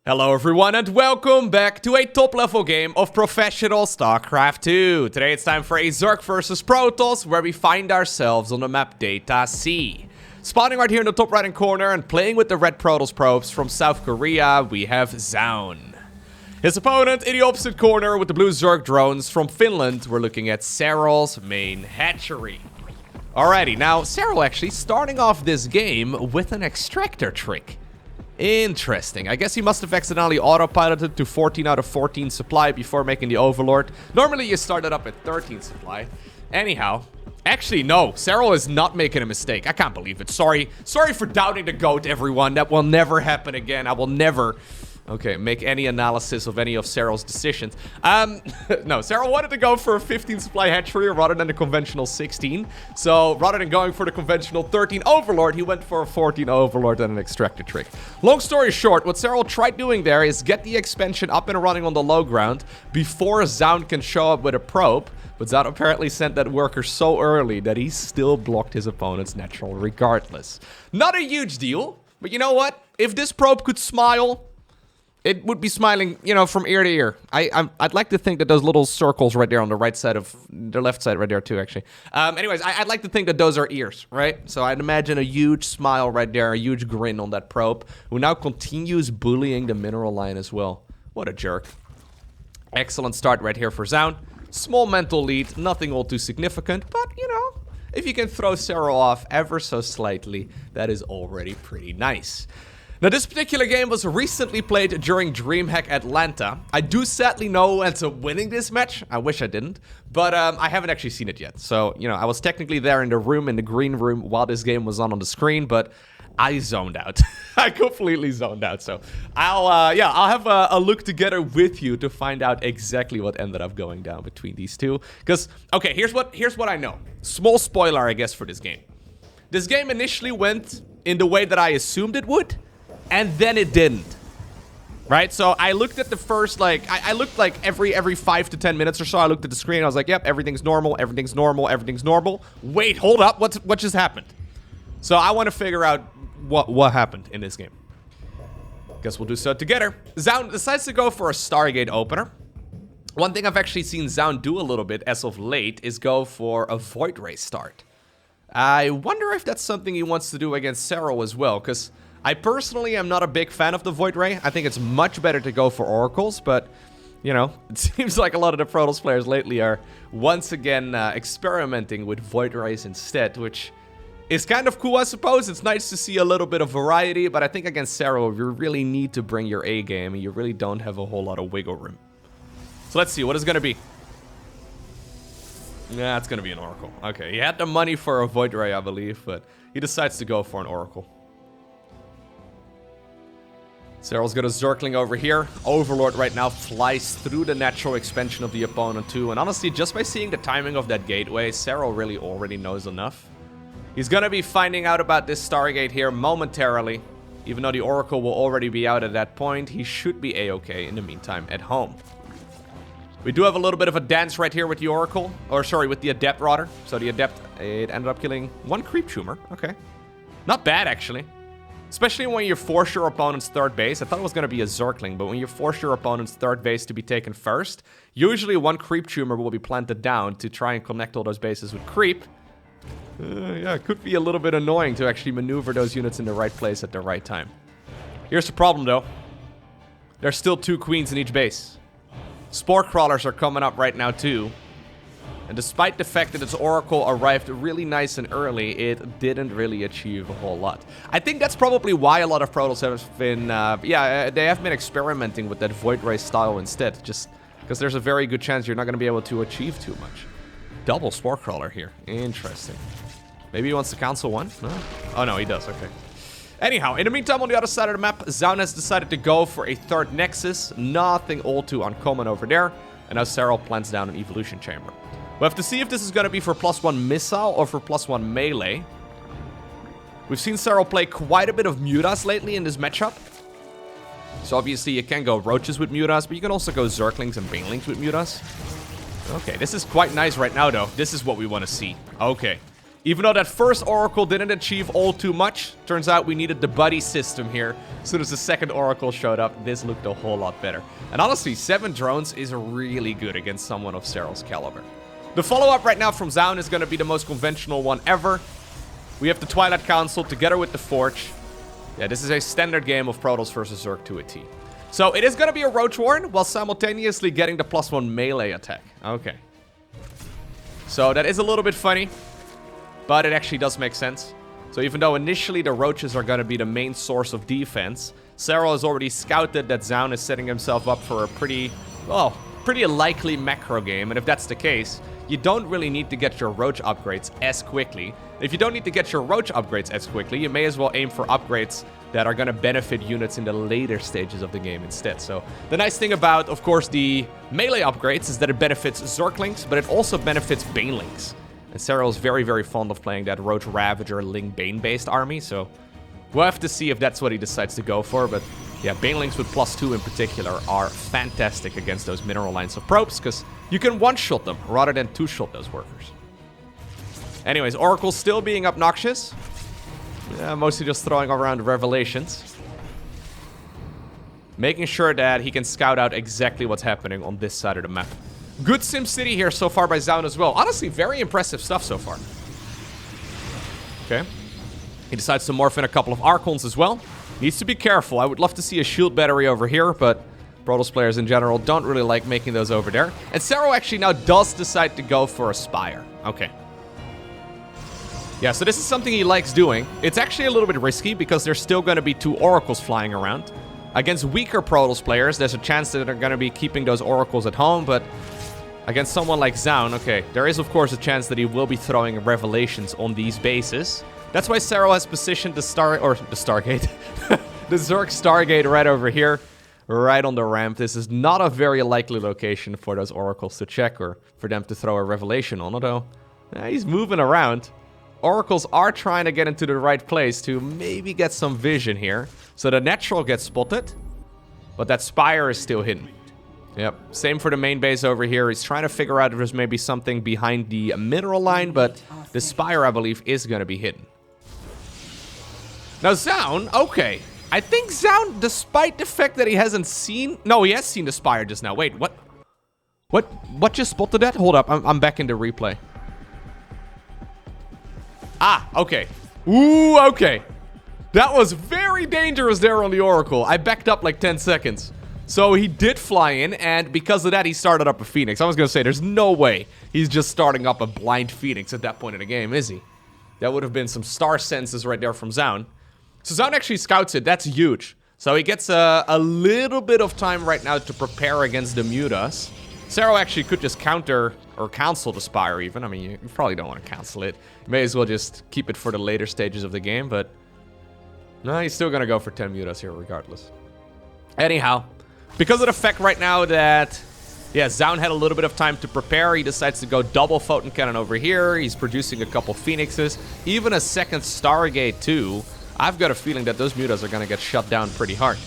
Hello everyone and welcome back to a top level game of professional StarCraft 2. Today it's time for a Zerg versus Protoss where we find ourselves on the map Decisive. Spawning right here in the top right hand corner and playing with the red Protoss probes from South Korea, we have Zoun. His opponent in the opposite corner with the blue Zerg drones from Finland, we're looking at Serral's main hatchery. Alrighty, now Serral actually starting off this game with an extractor trick. Interesting. I guess he must have accidentally autopiloted to 14 out of 14 supply before making the Overlord. Normally you start it up at 13 supply. Anyhow, actually no, Serral is not making a mistake. I can't believe it. Sorry for doubting the GOAT, everyone. That will never happen again. I will never... Okay, make any analysis of any of Serral's decisions. No, Serral wanted to go for a 15 supply hatchery rather than the conventional 16. So, rather than going for the conventional 13 Overlord, he went for a 14 Overlord and an extractor trick. Long story short, what Serral tried doing there is get the expansion up and running on the low ground before Zoun can show up with a probe. But Zoun apparently sent that worker so early that he still blocked his opponent's natural regardless. Not a huge deal, but you know what? If this probe could smile... it would be smiling, you know, from ear to ear. I'd like to think that those little circles right there on the right side of... the left side right there too, actually. Anyways, I'd like to think that those are ears, right? So I'd imagine a huge smile right there, a huge grin on that probe, who now continues bullying the mineral line as well. What a jerk. Excellent start right here for Zoun. Small mental lead, nothing all too significant, but, you know, if you can throw Serral off ever so slightly, that is already pretty nice. Now, this particular game was recently played during Dreamhack Atlanta. I do sadly know who ends up winning this match. I wish I didn't. But I haven't actually seen it yet. So, you know, I was technically there in the room, in the green room, while this game was on the screen. But I zoned out. I completely zoned out. So, I'll have a look together with you to find out exactly what ended up going down between these two. Because, okay, here's what I know. Small spoiler, I guess, for this game. This game initially went in the way that I assumed it would. And then it didn't, right? So I looked at the first, like, I looked like every 5 to 10 minutes or so. I looked at the screen. I was like, yep, everything's normal, everything's normal, everything's normal. Wait, hold up. What just happened? So I want to figure out what happened in this game. Guess we'll do so together. Zoun decides to go for a Stargate opener. One thing I've actually seen Zoun do a little bit as of late is go for a Void Ray start. I wonder if that's something he wants to do against Serral as well, because... I personally am not a big fan of the Void Ray. I think it's much better to go for Oracles, but, you know, it seems like a lot of the Protoss players lately are once again experimenting with Void Rays instead, which is kind of cool, I suppose. It's nice to see a little bit of variety, but I think against Serral, you really need to bring your A game, and you really don't have a whole lot of wiggle room. So let's see, what is it going to be? Yeah, it's going to be an Oracle. Okay, he had the money for a Void Ray, I believe, but he decides to go for an Oracle. Serral's got a Zergling over here. Overlord right now flies through the natural expansion of the opponent too. And honestly, just by seeing the timing of that gateway, Serral really already knows enough. He's gonna be finding out about this Stargate here momentarily. Even though the Oracle will already be out at that point, he should be a-okay in the meantime at home. We do have a little bit of a dance right here with the Oracle. Or sorry, with the Adept rather. So the Adept, it ended up killing one Creep Tumor. Okay. Not bad actually. Especially when you force your opponent's third base. I thought it was going to be a Zergling, but when you force your opponent's third base to be taken first, usually one Creep Tumor will be planted down to try and connect all those bases with Creep. Yeah, it could be a little bit annoying to actually maneuver those units in the right place at the right time. Here's the problem, though. There's still 2 queens in each base. Spore Crawlers are coming up right now, too. And despite the fact that its Oracle arrived really nice and early, it didn't really achieve a whole lot. I think that's probably why a lot of Protoss have been, they have been experimenting with that Void Ray style instead. Just because there's a very good chance you're not going to be able to achieve too much. Double Spore Crawler here. Interesting. Maybe he wants to cancel one? No? Oh, no, he does. Okay. Anyhow, in the meantime, on the other side of the map, Zoun has decided to go for a third Nexus. Nothing all too uncommon over there. And now Serral plants down an Evolution Chamber. We'll have to see if this is going to be for +1 missile or for +1 melee. We've seen Serral play quite a bit of Mutas lately in this matchup. So obviously you can go Roaches with Mutas, but you can also go Zerglings and Banelings with Mutas. Okay, this is quite nice right now though. This is what we want to see. Okay. Even though that first Oracle didn't achieve all too much, turns out we needed the buddy system here. As soon as the second Oracle showed up, this looked a whole lot better. And honestly, 7 drones is really good against someone of Serral's caliber. The follow-up right now from Zoun is going to be the most conventional one ever. We have the Twilight Council together with the Forge. Yeah, this is a standard game of Protoss versus Zerg to a T. So it is going to be a Roach Warren while simultaneously getting the +1 melee attack. Okay. So that is a little bit funny, but it actually does make sense. So even though initially the Roaches are going to be the main source of defense, Serral has already scouted that Zoun is setting himself up for a pretty likely macro game. And if that's the case, you don't really need to get your Roach upgrades as quickly. If you don't need to get your Roach upgrades as quickly, you may as well aim for upgrades that are going to benefit units in the later stages of the game instead. So the nice thing about, of course, the melee upgrades is that it benefits Zerglings, but it also benefits Banelings. And Serral is very, very fond of playing that Roach Ravager Ling Bane-based army, so we'll have to see if that's what he decides to go for. But yeah, Banelings with +2 in particular are fantastic against those mineral lines of probes, because you can one-shot them rather than two-shot those workers. Anyways, Oracle still being obnoxious. Yeah, mostly just throwing around revelations. Making sure that he can scout out exactly what's happening on this side of the map. Good SimCity here so far by Zoun as well. Honestly, very impressive stuff so far. Okay. He decides to morph in a couple of Archons as well. Needs to be careful. I would love to see a shield battery over here, but Protoss players in general don't really like making those over there. And Serral actually now does decide to go for a Spire. Okay. Yeah, so this is something he likes doing. It's actually a little bit risky because there's still going to be 2 Oracles flying around. Against weaker Protoss players, there's a chance that they're going to be keeping those Oracles at home, but against someone like Zoun, okay, there is of course a chance that he will be throwing Revelations on these bases. That's why Serral has positioned the Stargate, the Zerg Stargate right over here, right on the ramp. This is not a very likely location for those Oracles to check or for them to throw a Revelation on, although he's moving around. Oracles are trying to get into the right place to maybe get some vision here. So the natural gets spotted, but that Spire is still hidden. Yep, same for the main base over here. He's trying to figure out if there's maybe something behind the mineral line, but the Spire, I believe, is going to be hidden. Now Zoun, okay. I think Zoun, despite the fact that he hasn't seen... No, he has seen the Spire just now. Wait, what? What just spotted that? Hold up, I'm back in the replay. Ah, okay. Ooh, okay. That was very dangerous there on the Oracle. I backed up like 10 seconds. So he did fly in, and because of that, he started up a Phoenix. I was going to say, there's no way he's just starting up a blind Phoenix at that point in the game, is he? That would have been some star senses right there from Zoun. So Zoun actually scouts it. That's huge. So he gets a little bit of time right now to prepare against the Mutas. Serral actually could just counter or cancel the Spire even. I mean, you probably don't want to cancel it. You may as well just keep it for the later stages of the game, but no, he's still going to go for 10 Mutas here regardless. Anyhow, because of the fact right now that, yeah, Zoun had a little bit of time to prepare, he decides to go double Photon Cannon over here. He's producing a couple Phoenixes, even a second Stargate too. I've got a feeling that those Mutas are going to get shut down pretty hard.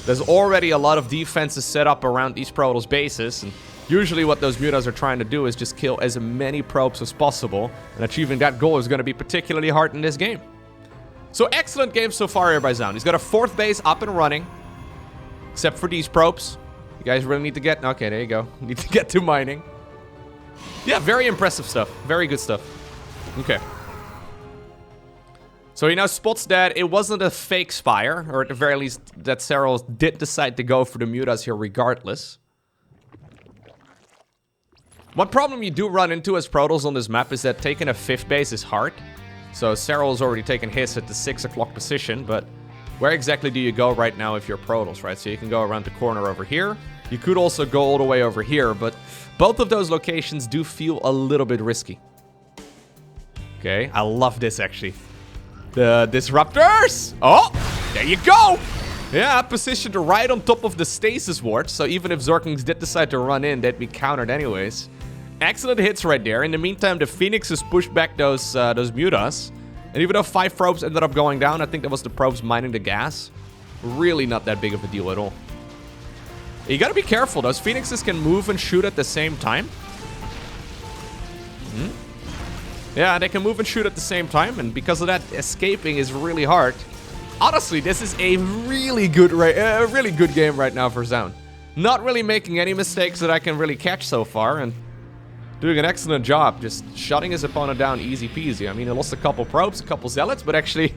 There's already a lot of defenses set up around these Protoss bases, and usually what those Mutas are trying to do is just kill as many probes as possible, and achieving that goal is going to be particularly hard in this game. So excellent game so far here by Zoun. He's got a 4th base up and running, except for these probes. You guys really need to get... Okay, there you go. Need to get to mining. Yeah, very impressive stuff. Very good stuff. Okay. So he now spots that it wasn't a fake Spire, or at the very least that Serral did decide to go for the Mutas here regardless. One problem you do run into as Protoss on this map is that taking a 5th base is hard. So Serral's already taken hits at the 6 o'clock position, but where exactly do you go right now if you're Protoss, right? So you can go around the corner over here. You could also go all the way over here, but both of those locations do feel a little bit risky. Okay, I love this actually. The Disruptors! Oh, there you go! Yeah, positioned right on top of the Stasis Ward, so even if Zerglings did decide to run in, they'd be countered anyways. Excellent hits right there. In the meantime, the Phoenixes pushed back those Mutas. And even though 5 probes ended up going down, I think that was the probes mining the gas. Really not that big of a deal at all. You gotta be careful. Those Phoenixes can move and shoot at the same time. Yeah, they can move and shoot at the same time, and because of that, escaping is really hard. Honestly, this is a really good game right now for Zoun. Not really making any mistakes that I can really catch so far, and doing an excellent job, just shutting his opponent down easy peasy. I mean, he lost a couple probes, a couple zealots, but actually,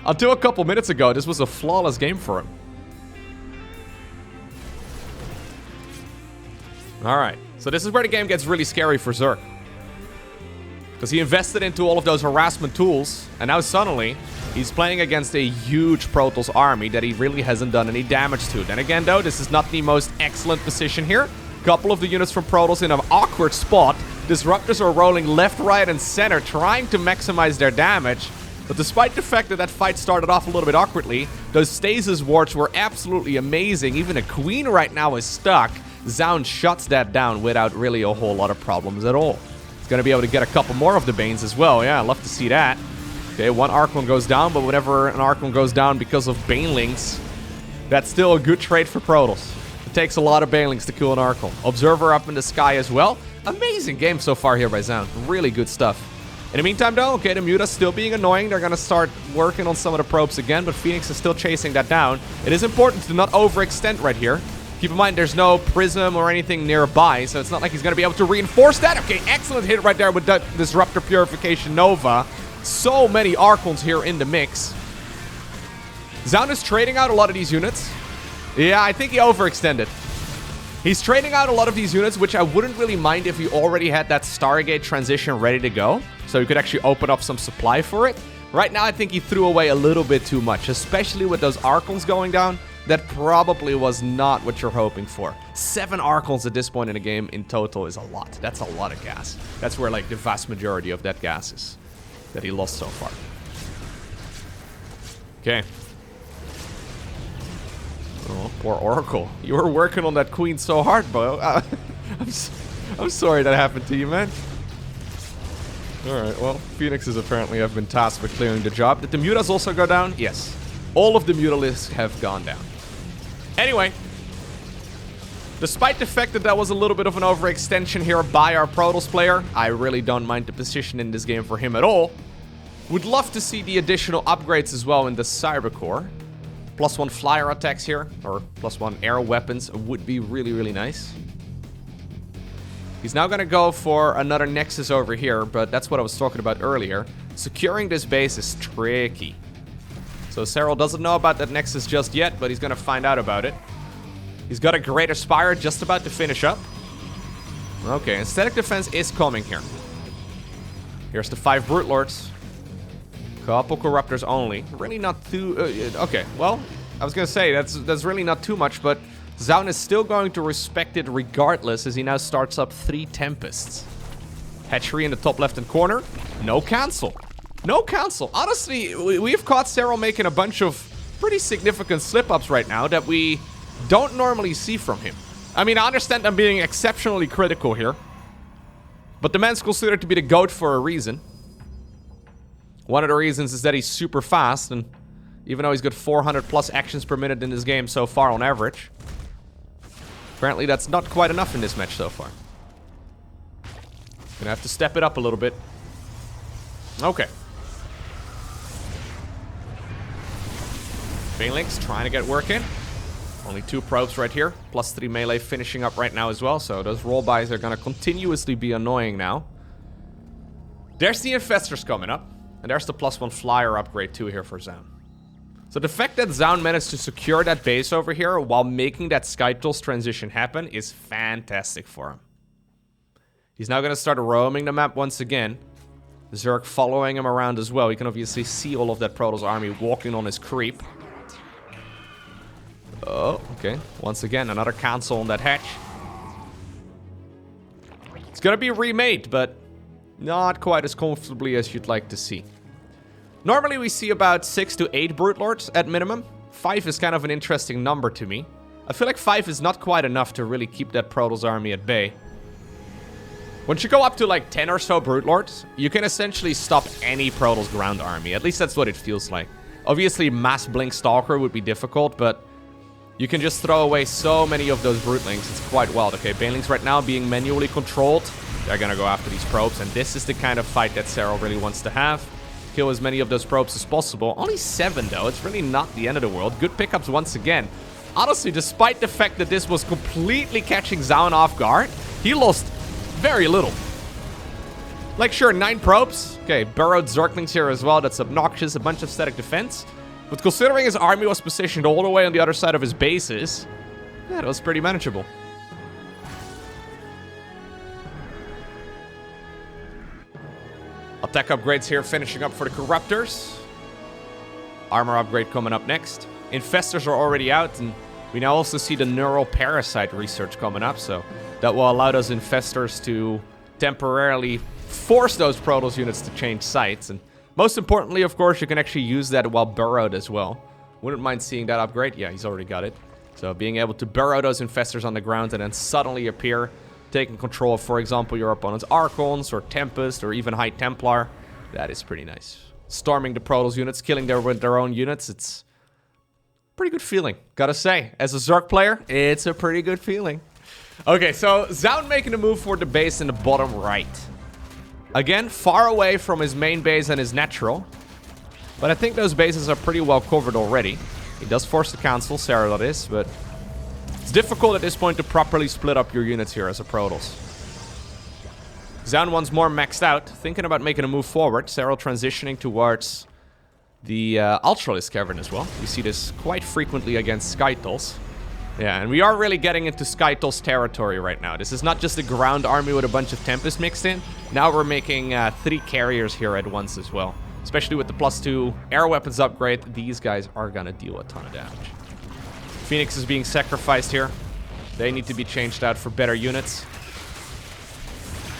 until a couple minutes ago, this was a flawless game for him. Alright, so this is where the game gets really scary for Zerg. Because he invested into all of those harassment tools, and now suddenly, he's playing against a huge Protoss army that he really hasn't done any damage to. Then again, though, this is not the most excellent position here. Couple of the units from Protoss in an awkward spot. Disruptors are rolling left, right, and center, trying to maximize their damage. But despite the fact that that fight started off a little bit awkwardly, those stasis wards were absolutely amazing. Even a queen right now is stuck. Zoun shuts that down without really a whole lot of problems at all. He's going to be able to get a couple more of the Banes as well. Yeah, I'd love to see that. Okay, one Archon goes down, but whenever an Archon goes down because of Banelings, that's still a good trade for Protoss. It takes a lot of Banelings to kill an Archon. Observer up in the sky as well. Amazing game so far here by Zoun. Really good stuff. In the meantime, though, okay, the Muta's still being annoying. They're going to start working on some of the probes again, but Phoenix is still chasing that down. It is important to not overextend right here. Keep in mind, there's no prism or anything nearby, so it's not like he's going to be able to reinforce that. Okay, excellent hit right there with that Disruptor Purification Nova. So many Archons here in the mix. Zoun is trading out a lot of these units. Yeah, I think he overextended. He's trading out a lot of these units, which I wouldn't really mind if he already had that Stargate transition ready to go. So he could actually open up some supply for it. Right now, I think he threw away a little bit too much, especially with those Archons going down. That probably was not what you're hoping for. 7 Archons at this point in the game in total is a lot. That's a lot of gas. That's where, like, the vast majority of that gas is that he lost so far. Okay. Oh, poor Oracle. You were working on that queen so hard, bro. I'm sorry that happened to you, man. Alright, well, Phoenixes apparently have been tasked with clearing the job. Did the Mutas also go down? Yes. All of the Mutalisks have gone down. Anyway, despite the fact that that was a little bit of an overextension here by our Protoss player, I really don't mind the position in this game for him at all. Would love to see the additional upgrades as well in the Cybercore. +1 flyer attacks here, or +1 air weapons would be really, really nice. He's now going to go for another Nexus over here, but that's what I was talking about earlier. Securing this base is tricky. So Serral doesn't know about that Nexus just yet, but he's going to find out about it. He's got a Greater Spire just about to finish up. Okay, Aesthetic Defense is coming here. Here's the 5 Brute Lords. Couple Corruptors only. Really not too... okay, well, I was going to say, that's really not too much, but Zoun is still going to respect it regardless as he now starts up 3 Tempests. Hatchery in the top left-hand corner. No cancel. No cancel. Honestly, we've caught Serral making a bunch of pretty significant slip-ups right now that we don't normally see from him. I mean, I understand I'm being exceptionally critical here, but the man's considered to be the GOAT for a reason. One of the reasons is that he's super fast, and even though he's got 400+ actions per minute in this game so far on average, apparently that's not quite enough in this match so far. Gonna have to step it up a little bit. Okay. Banelings trying to get work in. Only 2 probes right here. +3 melee finishing up right now as well. So those roll-bys are gonna continuously be annoying now. There's the Infestors coming up. And there's the +1 flyer upgrade too here for Zoun. So the fact that Zoun managed to secure that base over here while making that Skytoss transition happen is fantastic for him. He's now going to start roaming the map once again. Zerg following him around as well. You can obviously see all of that Protoss army walking on his creep. Oh, okay. Once again, another cancel on that hatch. It's going to be remade, but not quite as comfortably as you'd like to see. Normally we see about 6 to 8 Brute Lords at minimum. 5 is kind of an interesting number to me. I feel like 5 is not quite enough to really keep that Protoss army at bay. Once you go up to like 10 or so Brute Lords, you can essentially stop any Protoss ground army. At least that's what it feels like. Obviously Mass Blink Stalker would be difficult, but you can just throw away so many of those Brutelings. It's quite wild. Okay, Banelings right now being manually controlled. they're gonna go after these probes, and this is the kind of fight that Serral really wants to have. Kill as many of those probes as possible. Only 7 though, it's really not the end of the world. Good pickups once again. Honestly, despite the fact that this was completely catching Zoun off guard, he lost very little. Like, sure, 9 probes. Okay, burrowed Zerglings here as well. That's obnoxious. A bunch of static defense. But considering his army was positioned all the way on the other side of his bases, yeah, that was pretty manageable. Attack upgrades here finishing up for the Corruptors. Armor upgrade coming up next. Infestors are already out, and we now also see the Neural Parasite research coming up, so that will allow those Infestors to temporarily force those Protoss units to change sites. And most importantly, of course, you can actually use that while burrowed as well. Wouldn't mind seeing that upgrade. Yeah, he's already got it. So being able to burrow those Infestors on the ground and then suddenly appear, taking control of, for example, your opponent's Archons or Tempest or even High Templar. That is pretty nice. Storming the Protoss units, killing them with their own units. It's a pretty good feeling, gotta say. As a Zerg player, it's a pretty good feeling. Okay, so Zoun making a move for the base in the bottom right. Again, far away from his main base and his natural. But I think those bases are pretty well covered already. He does force the council, Serral that is, but it's difficult at this point to properly split up your units here as a Protoss. Zoun once more maxed out, thinking about making a move forward. Serral transitioning towards the Ultralisk Cavern as well. We see this quite frequently against Skytoss. Yeah, and we are really getting into Skytoss territory right now. This is not just a ground army with a bunch of Tempests mixed in. Now we're making 3 carriers here at once as well. Especially with the +2 air weapons upgrade, these guys are gonna deal a ton of damage. Phoenix is being sacrificed here. They need to be changed out for better units.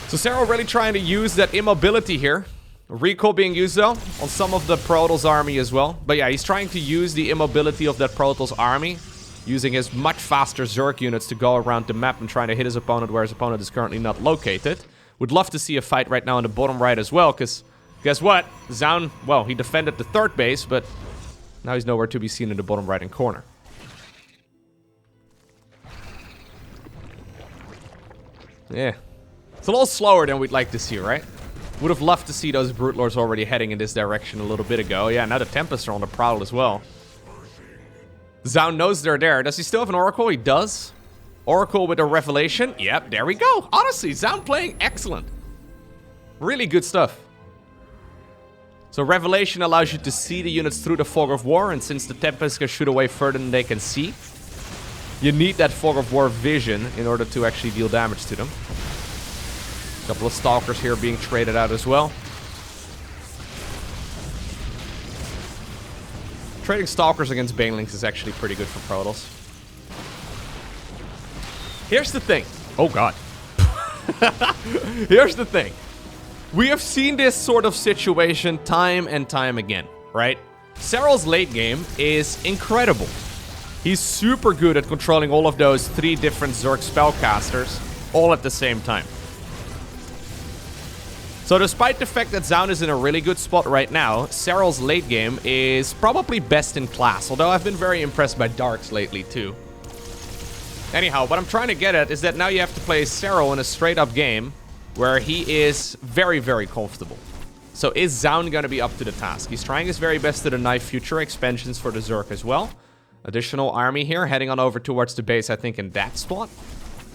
So Serral really trying to use that immobility here. Recall being used though on some of the Protoss army as well. But yeah, he's trying to use the immobility of that Protoss army, using his much faster Zerg units to go around the map and trying to hit his opponent where his opponent is currently not located. Would love to see a fight right now in the bottom right as well, because guess what? Zoun, well, he defended the 3rd base, but now he's nowhere to be seen in the bottom right-hand corner. Yeah. It's a little slower than we'd like to see, right? Would have loved to see those Brute Lords already heading in this direction a little bit ago. Yeah, now the Tempests are on the prowl as well. Zoun knows they're there. Does he still have an Oracle? He does. Oracle with a Revelation. Yep, there we go. Honestly, Zoun playing excellent. Really good stuff. So Revelation allows you to see the units through the Fog of War, and since the Tempests can shoot away further than they can see, you need that Fog of War vision in order to actually deal damage to them. A couple of Stalkers here being traded out as well. Trading Stalkers against Banelings is actually pretty good for Protoss. Here's the thing. Oh god. Here's the thing. We have seen this sort of situation time and time again, right? Serral's late game is incredible. He's super good at controlling all of those 3 different Zerg spellcasters all at the same time. So despite the fact that Zoun is in a really good spot right now, Serral's late game is probably best in class, although I've been very impressed by Darks lately too. Anyhow, what I'm trying to get at is that now you have to play Serral in a straight-up game where he is very, very comfortable. So is Zoun going to be up to the task? He's trying his very best to deny future expansions for the Zerg as well. Additional army here, heading on over towards the base, I think, in that spot.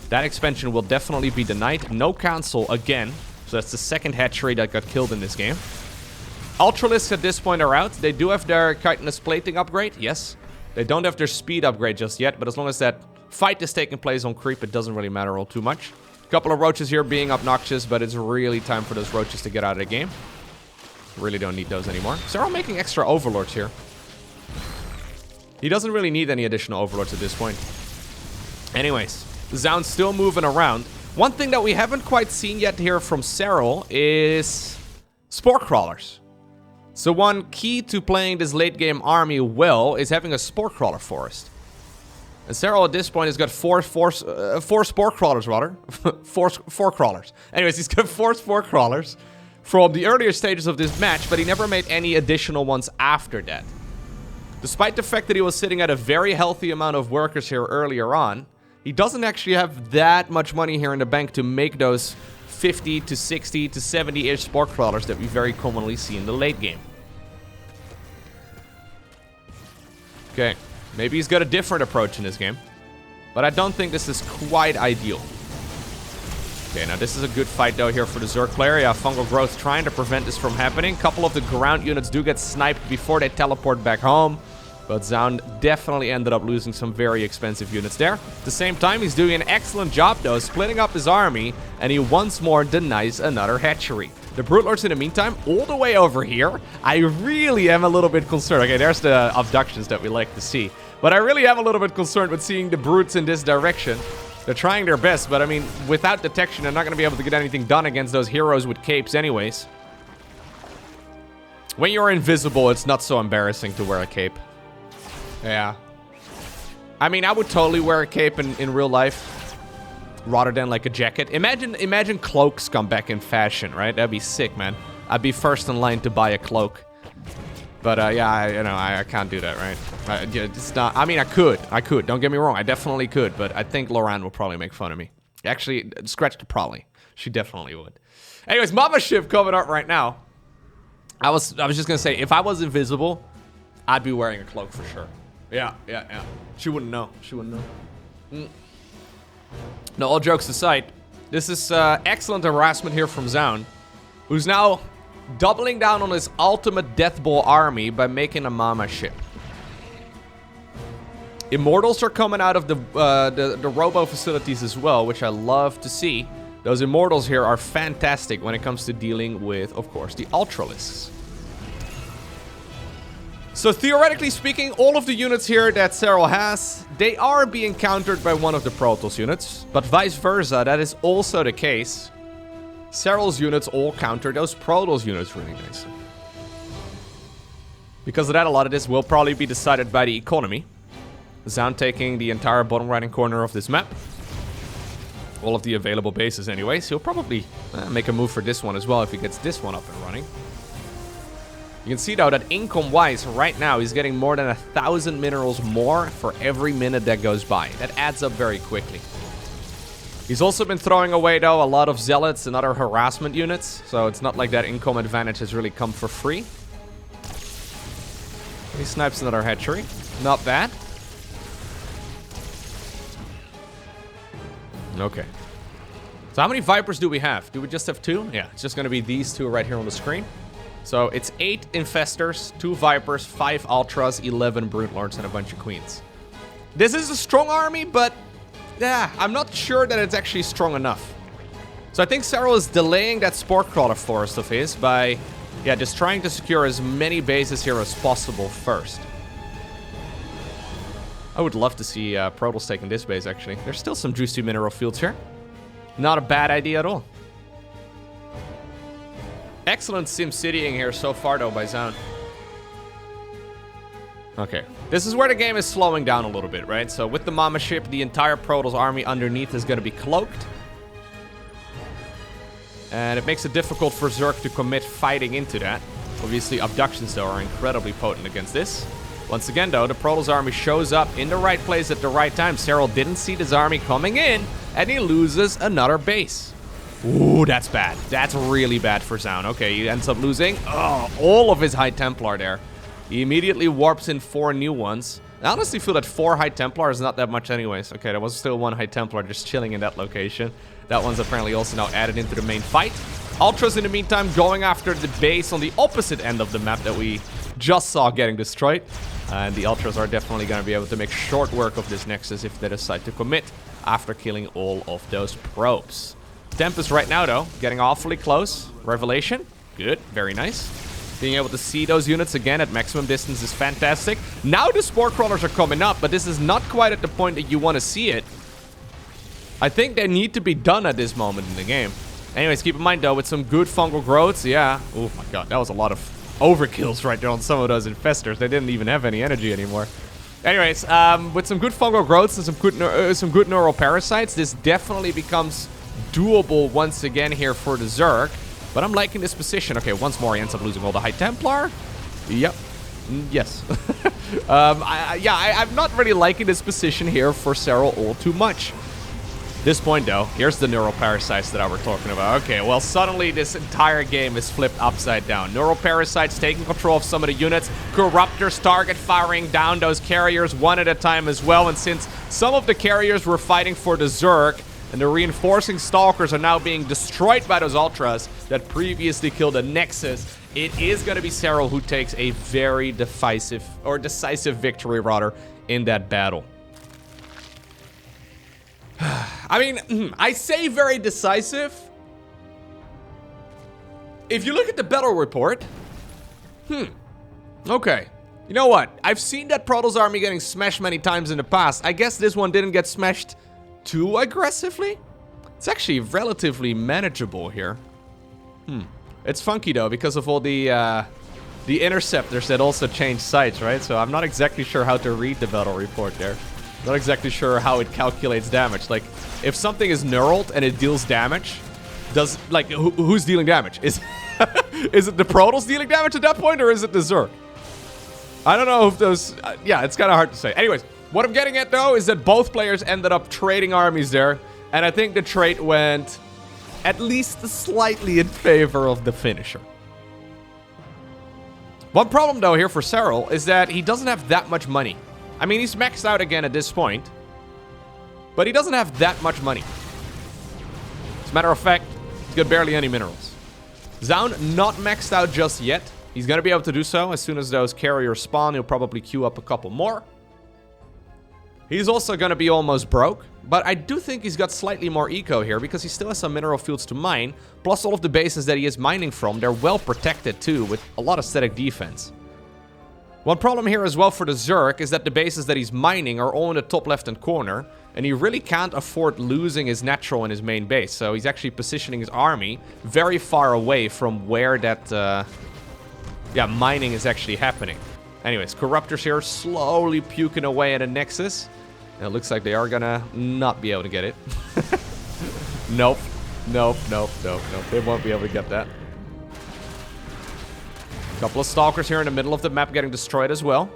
That expansion will definitely be denied. No council again. So that's the 2nd hatchery that got killed in this game. Ultralisks at this point are out. They do have their chitinous plating upgrade, yes. They don't have their speed upgrade just yet, but as long as that fight is taking place on creep, it doesn't really matter all too much. A couple of roaches here being obnoxious, but it's really time for those roaches to get out of the game. Really don't need those anymore. Serral making extra overlords here. He doesn't really need any additional overlords at this point. Anyways, Zoun's still moving around. One thing that we haven't quite seen yet here from Serral is Spore Crawlers. So one key to playing this late game army well is having a Spore Crawler forest. And Serral at this point has got four Spore Crawlers, rather. four Crawlers. Anyways, he's got 4 Spore Crawlers from the earlier stages of this match, but he never made any additional ones after that. Despite the fact that he was sitting at a very healthy amount of workers here earlier on, he doesn't actually have that much money here in the bank to make those 50 to 60 to 70-ish spore crawlers that we very commonly see in the late game. Okay, maybe he's got a different approach in this game, but I don't think this is quite ideal. Okay, now this is a good fight though here for the Zerg player. Yeah, fungal growth trying to prevent this from happening. A couple of the ground units do get sniped before they teleport back home, but Zoun definitely ended up losing some very expensive units there. At the same time, he's doing an excellent job though, splitting up his army, and he once more denies another hatchery. The Brute Lords in the meantime, all the way over here. I really am a little bit concerned. Okay, there's the abductions that we like to see. But I really am a little bit concerned with seeing the Brutes in this direction. They're trying their best, but I mean, without detection, they're not going to be able to get anything done against those heroes with capes anyways. When you're invisible, it's not so embarrassing to wear a cape. Yeah. I mean, I would totally wear a cape in real life rather than like a jacket. Imagine cloaks come back in fashion, right? That'd be sick, man. I'd be first in line to buy a cloak. But yeah, I can't do that, right? Yeah, it's not. I mean, I could. Don't get me wrong. I definitely could. But I think Loran will probably make fun of me. Actually, scratch the probably. She definitely would. Anyways, Mothership coming up right now. I was just gonna say, if I was invisible, I'd be wearing a cloak for sure. Yeah. She wouldn't know. No, all jokes aside, this is excellent harassment here from Zoun, who's now doubling down on his ultimate Death Ball army by making a Mothership. Immortals are coming out of the robo facilities as well, which I love to see. Those Immortals here are fantastic when it comes to dealing with, of course, the Ultralisks. So theoretically speaking, all of the units here that Serral has, they are being countered by one of the Protoss units, but vice versa, that is also the case. Serral's units all counter those Protoss units really nicely. Because of that, a lot of this will probably be decided by the economy. Zoun taking the entire bottom right-hand corner of this map. All of the available bases anyways. He'll probably make a move for this one as well if he gets this one up and running. You can see though that income-wise, right now, he's getting more than 1,000 minerals more for every minute that goes by. That adds up very quickly. He's also been throwing away, though, a lot of Zealots and other harassment units. So it's not like that income advantage has really come for free. He snipes another hatchery. Not bad. Okay. So how many Vipers do we have? Do we just have 2? Yeah, it's just going to be these 2 right here on the screen. So it's 8 Infestors, 2 Vipers, 5 Ultras, 11 Brute Lords, and a bunch of Queens. This is a strong army, but yeah, I'm not sure that it's actually strong enough. So I think Serral is delaying that Spore Crawler forest of his by, yeah, just trying to secure as many bases here as possible first. I would love to see Protoss taking this base, actually. There's still some juicy mineral fields here. Not a bad idea at all. Excellent SimCitying here so far, though, by Zoun. Okay, this is where the game is slowing down a little bit, right? So with the Mothership, the entire Protoss army underneath is going to be cloaked. And it makes it difficult for Zerg to commit fighting into that. Obviously, abductions, though, are incredibly potent against this. Once again, though, the Protoss army shows up in the right place at the right time. Serral didn't see this army coming in, and he loses another base. Ooh, that's bad. That's really bad for Zoun. Okay, he ends up losing all of his High Templar there. He immediately warps in 4 new ones. I honestly feel that 4 High Templar is not that much anyways. Okay, there was still 1 High Templar just chilling in that location. That one's apparently also now added into the main fight. Ultras, in the meantime, going after the base on the opposite end of the map that we just saw getting destroyed. And the Ultras are definitely going to be able to make short work of this Nexus if they decide to commit after killing all of those probes. Tempests right now, though, getting awfully close. Revelation, good, very nice. Being able to see those units again at maximum distance is fantastic. Now the Spore Crawlers are coming up, but this is not quite at the point that you want to see it. I think they need to be done at this moment in the game. Anyways, keep in mind, though, with some good fungal growths, yeah. Oh my god, that was a lot of overkills right there on some of those Infestors. They didn't even have any energy anymore. Anyways, with some good fungal growths and some good neural parasites, this definitely becomes doable once again here for the Zerg. But I'm liking this position. Okay, once more he ends up losing all the High Templar. Yep. Yes. I'm not really liking this position here for Serral all too much. This point, though, here's the neural parasites that I were talking about. Okay, well, suddenly this entire game is flipped upside down. Neural parasites taking control of some of the units. Corruptors target firing down those carriers one at a time as well. And since some of the carriers were fighting for the Zerg, and the reinforcing stalkers are now being destroyed by those ultras that previously killed the Nexus, it is going to be Serral who takes a very decisive victory, rather, in that battle. I mean, I say very decisive. If you look at the battle report, okay. You know what? I've seen that Protoss army getting smashed many times in the past. I guess this one didn't get smashed too aggressively. It's actually relatively manageable here. It's funky though because of all the interceptors that also change sites, right? So I'm not exactly sure how to read the battle report there. Not exactly sure how it calculates damage. Like, if something is neuraled and it deals damage, who's dealing damage? Is it the Protoss dealing damage at that point, or is it the Zerg? I don't know if those... yeah, it's kind of hard to say. Anyways, what I'm getting at, though, is that both players ended up trading armies there, and I think the trade went at least slightly in favor of the finisher. One problem, though, here for Serral is that he doesn't have that much money. I mean, he's maxed out again at this point, but he doesn't have that much money. As a matter of fact, he's got barely any minerals. Zoun not maxed out just yet. He's going to be able to do so as soon as those carriers spawn. He'll probably queue up a couple more. He's also going to be almost broke, but I do think he's got slightly more eco here because he still has some mineral fields to mine, plus all of the bases that he is mining from, they're well protected too, with a lot of static defense. One problem here as well for the Zerg is that the bases that he's mining are all in the top left-hand corner, and he really can't afford losing his natural and his main base. So he's actually positioning his army very far away from where that mining is actually happening. Anyways, Corruptors here slowly puking away at a Nexus. And it looks like they are gonna not be able to get it. Nope. They won't be able to get that. Couple of Stalkers here in the middle of the map getting destroyed as well.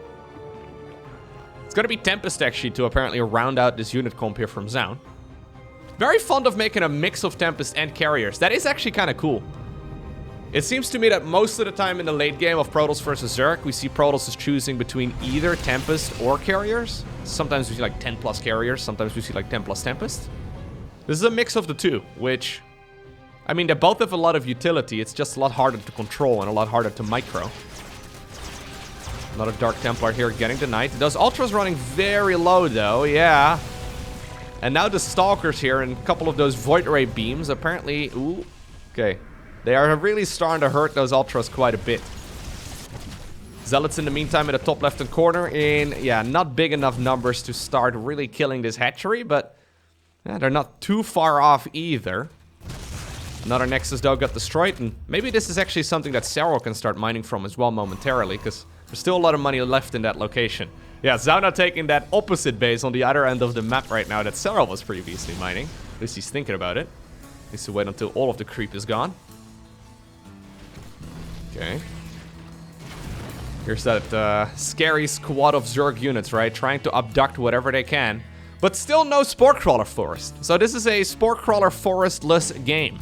It's gonna be Tempest actually to apparently round out this unit comp here from Zoun. Very fond of making a mix of Tempest and carriers. That is actually kind of cool. It seems to me that most of the time in the late game of Protoss versus Zerg, we see Protoss is choosing between either Tempest or carriers. Sometimes we see like 10 plus carriers, sometimes we see like 10 plus Tempest. This is a mix of the two, which... I mean, they both have a lot of utility. It's just a lot harder to control and a lot harder to micro. Another Dark Templar here getting denied. Those Ultras running very low, though. Yeah. And now the Stalkers here and a couple of those Void Ray beams. Apparently... Ooh. Okay. They are really starting to hurt those Ultras quite a bit. Zealots in the meantime in the top left-hand corner in, yeah, not big enough numbers to start really killing this hatchery, but yeah, they're not too far off either. Another Nexus, though, got destroyed, and maybe this is actually something that Serral can start mining from as well momentarily, because there's still a lot of money left in that location. Yeah, Zoun taking that opposite base on the other end of the map right now that Serral was previously mining. At least he's thinking about it. Needs to wait until all of the creep is gone. Okay. Here's that scary squad of Zerg units, right? Trying to abduct whatever they can. But still no Spore Crawler Forest. So this is a Spore Crawler Forest-less game.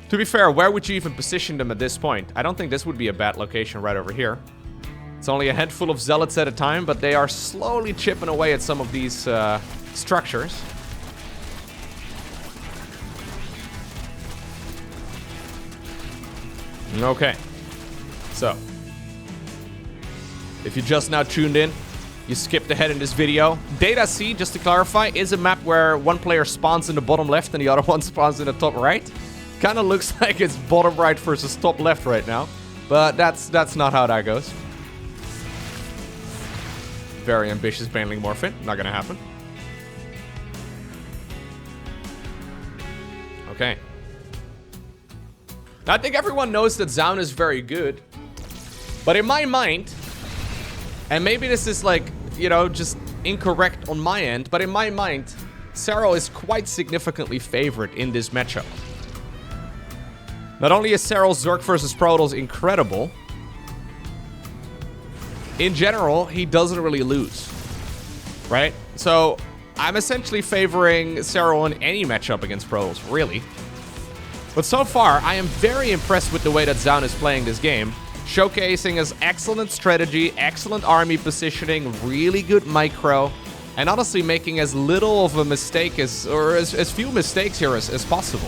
To be fair, where would you even position them at this point? I don't think this would be a bad location right over here. It's only a handful of Zealots at a time, but they are slowly chipping away at some of these structures. Okay. So, if you just now tuned in, you skipped ahead in this video. Data C, just to clarify, is a map where one player spawns in the bottom left and the other one spawns in the top right. Kind of looks like it's bottom right versus top left right now, but that's not how that goes. Very ambitious Baneling Morphin, not gonna happen. Okay. Now, I think everyone knows that Zoun is very good, but in my mind, and maybe this is like, you know, just incorrect on my end, but in my mind, Serral is quite significantly favored in this matchup. Not only is Serral's Zerg versus Protoss incredible, in general, he doesn't really lose. right? So I'm essentially favoring Serral in any matchup against Protoss, really. But so far, I am very impressed with the way that Zoun is playing this game, showcasing his excellent strategy, excellent army positioning, really good micro, and honestly making as little of a mistake as few mistakes here as possible.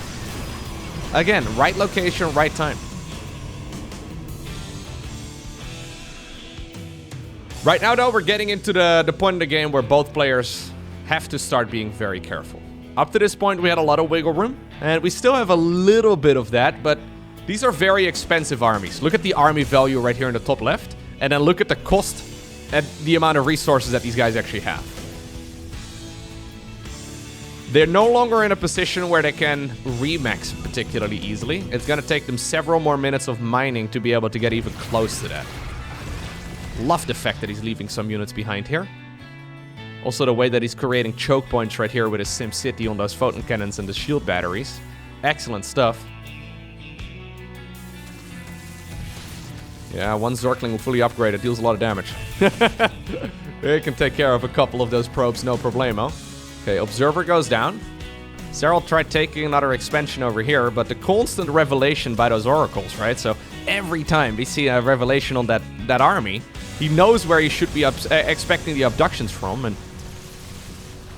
Again, right location, right time. Right now, though, we're getting into the point of the game where both players have to start being very careful. Up to this point, we had a lot of wiggle room, and we still have a little bit of that, but these are very expensive armies. Look at the army value right here in the top left, and then look at the cost and the amount of resources that these guys actually have. They're no longer in a position where they can remax particularly easily. It's going to take them several more minutes of mining to be able to get even close to that. Love the fact that he's leaving some units behind here. Also the way that he's creating choke points right here with his SimCity on those photon cannons and the shield batteries. Excellent stuff. Yeah, one Zergling fully upgraded deals a lot of damage. It can take care of a couple of those probes, no problemo. Okay, Observer goes down. Serral tried taking another expansion over here, but the constant revelation by those oracles, right? So every time we see a revelation on that army, he knows where he should be expecting the abductions from, and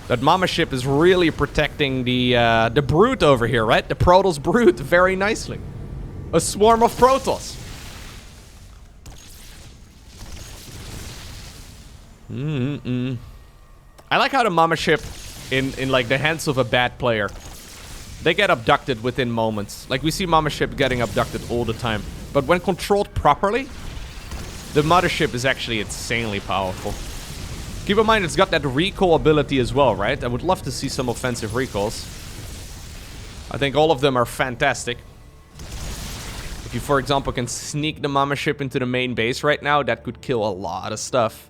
that Mothership is really protecting the brute over here, right? The Protoss brute very nicely. A swarm of Protoss. I like how the Mothership in like the hands of a bad player, they get abducted within moments. Like we see Mothership getting abducted all the time, but when controlled properly, the Mothership is actually insanely powerful. Keep in mind, it's got that recall ability as well, right? I would love to see some offensive recalls. I think all of them are fantastic. If you, for example, can sneak the Mothership into the main base right now, that could kill a lot of stuff.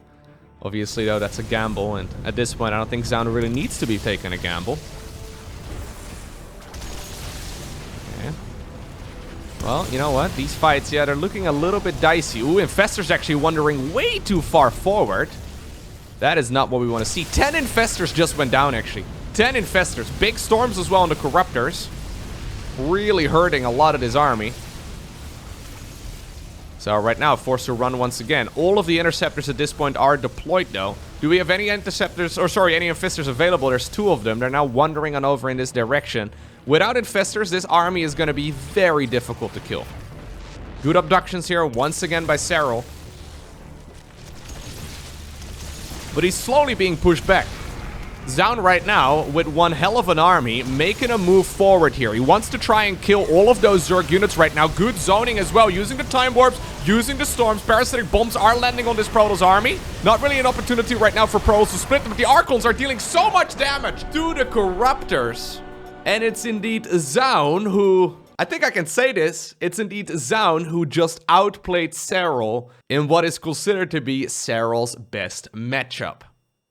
Obviously, though, that's a gamble, and at this point, I don't think Zoun really needs to be taking a gamble. Okay. Well, you know what? These fights, yeah, they're looking a little bit dicey. Ooh, Infestor's actually wandering way too far forward. That is not what we want to see. 10 Infestors just went down, actually. 10 Infestors. Big storms as well on the Corruptors. Really hurting a lot of this army. So right now, forced to run once again. All of the Interceptors at this point are deployed, though. Do we have any Interceptors, or sorry, any Infestors available? There's 2 of them. They're now wandering on over in this direction. Without Infestors, this army is going to be very difficult to kill. Good abductions here, once again by Serral. But he's slowly being pushed back. Zoun right now, with one hell of an army, making a move forward here. He wants to try and kill all of those Zerg units right now. Good zoning as well, using the time warps, using the storms. Parasitic bombs are landing on this Protoss army. Not really an opportunity right now for Protoss to split them, but the Archons are dealing so much damage to the Corruptors. And it's indeed Zoun who... I think I can say this. It's indeed Zoun who just outplayed Serral in what is considered to be Serral's best matchup.